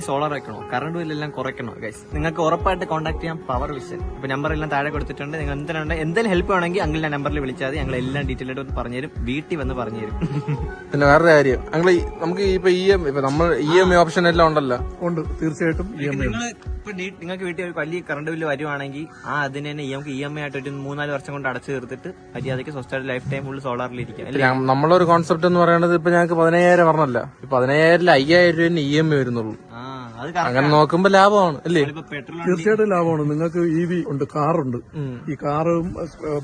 Solar വെക്കണോ, current ബില്ലെല്ലാം കുറയ്ക്കണോ guys, നിങ്ങൾക്ക് ഉറപ്പായിട്ട് കോൺടാക്ട് ചെയ്യാം പവർ വിഷൻ. ഇപ്പൊ നമ്പർ എല്ലാം താഴെ കൊടുത്തിട്ടുണ്ട്. നിങ്ങൾ എന്തെങ്കിലും ഹെൽപ്പ് വേണമെങ്കിൽ അങ്കിളിന്റെ നമ്പറിൽ വിളിച്ചാൽ മതി. ഞങ്ങൾ എല്ലാം ഡീറ്റെയിൽ ആയിട്ട് ഒന്ന് പറഞ്ഞുതരും, വീട്ടിൽ വന്ന് പറഞ്ഞുതരും. പിന്നെ വേറൊരു കാര്യം, ഞങ്ങൾ നമുക്ക് ഇപ്പൊ നമ്മൾ EMI ഓപ്ഷൻ എല്ലാം ഉണ്ടല്ലോ. ഉണ്ട്, തീർച്ചയായിട്ടും. നിങ്ങൾക്ക് വീട്ടിൽ ഒരു വലിയ കറണ്ട് ബില്ല് വരുവാണെങ്കിൽ അതിന് തന്നെ നമുക്ക് EMI ആയിട്ട് ഒരു 3-4 വർഷം കൊണ്ട് അടച്ചു തീർത്തിട്ട് മര്യാദയ്ക്ക് സ്വസ്ഥമായിട്ട് ലൈഫ് ടൈം ഫുൾ സോളാറിൽ ഇരിക്കാം. നമ്മളൊരു കോൺസെപ്റ്റ് എന്ന് പറയുന്നത് ഇപ്പൊ ഞങ്ങൾക്ക് 15,000 പറഞ്ഞല്ല, 15,000 5,000 രൂപ EMI വരുന്നുള്ളൂ. അങ്ങനെ നോക്കുമ്പോ ലാഭമാണ് അല്ലേ? തീർച്ചയായിട്ടും ലാഭമാണ്. നിങ്ങൾക്ക് EV ഉണ്ട്, കാറുണ്ട്. ഈ കാറും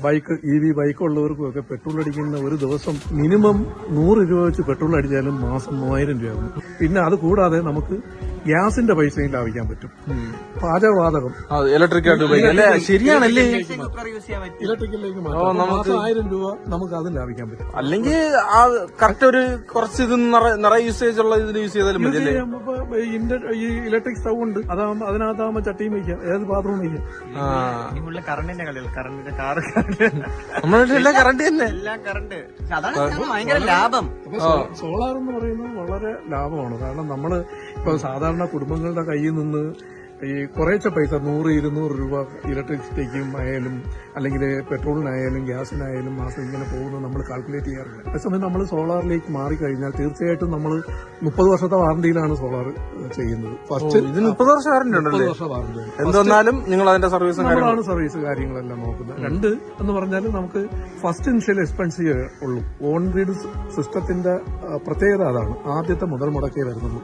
ബൈക്ക്, EV ബൈക്ക് ഉള്ളവർക്കും ഒക്കെ പെട്രോൾ അടിക്കുന്ന ഒരു ദിവസം മിനിമം 100 രൂപ വെച്ച് പെട്രോൾ അടിച്ചാലും മാസം 3000 രൂപയാകും. പിന്നെ അത് കൂടാതെ നമുക്ക് ഗ്യാസിന്റെ പൈസയും ലാഭിക്കാൻ പറ്റും. പാചകവാതകം ഇലക്ട്രിക് ശരിയാണല്ലേ? ഇലക്ട്രിക്കലിലേക്ക് മാറ്റാം. മാസം 1000 രൂപ നമുക്ക് അതും ലാഭിക്കാൻ പറ്റും. അല്ലെങ്കിൽ കറക്റ്റ് ഒരു കുറച്ച് ഇത് നിറയെ യൂസേജ് ഉള്ള ഇതിൽ യൂസ് ചെയ്താലും മതി അല്ലേ? ഈ ഇലക്ട്രിക് സ്റ്റൗ ഉണ്ട്, അതാകുമ്പോ അതിനകത്താകുമ്പോ ചട്ടിയും വയ്ക്കാം, ഏത് പാത്രവും വയ്ക്കാം. കറണ്ടിന്റെ കളികൾ, കറണ്ടിന്റെ കാറ്, നമ്മളെല്ലാം കറണ്ട് തന്നെ, എല്ലാം കറണ്ട്. അതാണ് ഭയങ്കര ലാഭം. സോളാർ എന്ന് പറയുന്നത് വളരെ ലാഭമാണ്. കാരണം നമ്മള് ഇപ്പൊ സാധാരണ കുടുംബങ്ങളുടെ കയ്യിൽ നിന്ന് ഈ കുറേശ്ശെ പൈസ 100-200 രൂപ ഇലക്ട്രിസിറ്റിക്കും ആയാലും അല്ലെങ്കിൽ പെട്രോളിനായാലും ഗ്യാസിനായാലും മാസം ഇങ്ങനെ പോകുന്നത് നമ്മൾ കാൽക്കുലേറ്റ് ചെയ്യാറില്ല. അതേസമയം നമ്മൾ സോളാറിലേക്ക് മാറിക്കഴിഞ്ഞാൽ തീർച്ചയായിട്ടും നമ്മൾ 30 വർഷത്തെ വാറണ്ടിയിലാണ് സോളാർ ചെയ്യുന്നത്. ഫസ്റ്റ് ഇതിന് 30 വർഷം വാറണ്ടി ഉണ്ടല്ലോ. 30 വർഷം വാറണ്ടി. എന്തെന്നാലും നിങ്ങൾ അതിന്റെ സർവീസ് കാര്യങ്ങളെല്ലാം നോക്കുന്നത്. 2 എന്ന് പറഞ്ഞാൽ നമുക്ക് ഫസ്റ്റ് ഇനിഷ്യൽ എക്സ്പെൻസീവ് ഉള്ളൂ. ഓൺ ഗ്രിഡ് സിസ്റ്റത്തിന്റെ പ്രത്യേകത അതാണ്. ആദ്യത്തെ മുതൽ മുടക്കേ വരുന്നുള്ളൂ.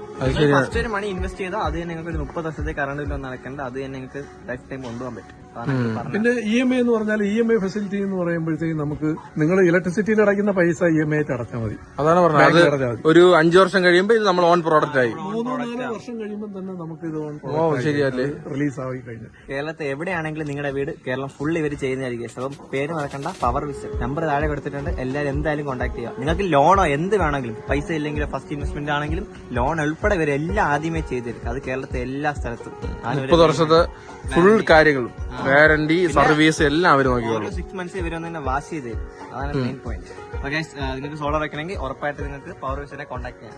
ഫസ്റ്റ് ഒരു മണി ഇൻവെസ്റ്റ് ചെയ്താൽ അത് നിങ്ങൾക്ക് ഒരു 30 വർഷത്തെ കറണ്ട് നടക്കേണ്ട, അത് തന്നെ നിങ്ങൾക്ക് ലൈഫ് ടൈം കൊണ്ടുപോകാൻ പറ്റും. പിന്നെ EMI എന്ന് പറഞ്ഞാൽ EMI ഫെസിലിറ്റി എന്ന് പറയുമ്പോഴത്തേക്കും നമുക്ക് നിങ്ങൾ ഇലക്ട്രിസിറ്റിയിൽ അടയ്ക്കുന്ന പൈസ EMI ആയിട്ട് അടച്ചാൽ മതി. അതാണ് പറഞ്ഞത്. ഒരു 5 വർഷം കഴിയുമ്പോൾ ഇത് നമ്മൾ ഓൺ പ്രോഡക്റ്റ് ആയി. 3-4 വർഷം കഴിയുമ്പോൾ തന്നെ നമുക്ക് ഇത് ശരിയല്ലേ റിലീസ് ആയി കഴിഞ്ഞു. കേരളത്തിൽ എവിടെയാണെങ്കിലും നിങ്ങളുടെ വീട് കേരളം ഫുൾ ഇവർ ചെയ്യുന്നതായിരിക്കും. അപ്പം പേര് മറക്കണ്ട, പവർ വിഷൻ. നമ്പർ താഴെ കൊടുത്തിട്ടുണ്ട്. എല്ലാവരും എന്തായാലും കോൺടാക്ട് ചെയ്യുക. നിങ്ങൾക്ക് ലോണോ എന്ത് വേണമെങ്കിലും, പൈസ ഇല്ലെങ്കിലും ഫസ്റ്റ് ഇൻവെസ്റ്റ്മെന്റ് ആണെങ്കിലും ലോൺ ഉൾപ്പെടെ ഇവരെല്ലാം ആദ്യമേ ചെയ്തിരിക്കും. അത് കേരളത്തിൽ എല്ലാ സ്ഥലത്തും 30 വർഷത്തെ ഫുൾ കാര്യങ്ങളും ഗ്യാരണ്ടി സർവീസ് എല്ലാം അവർ നോക്കിയോളൂ. 6 months ഇവരൊന്ന് തന്നെ വാഷ് ചെയ്ത് തരും. അതാണ് മെയിൻ പോയിന്റ്. നിങ്ങൾക്ക് സോളാർ വെക്കണമെങ്കിൽ ഉറപ്പായിട്ട് നിങ്ങൾക്ക് പവർ വിഷനെ കോൺടാക്ട് ചെയ്യാം.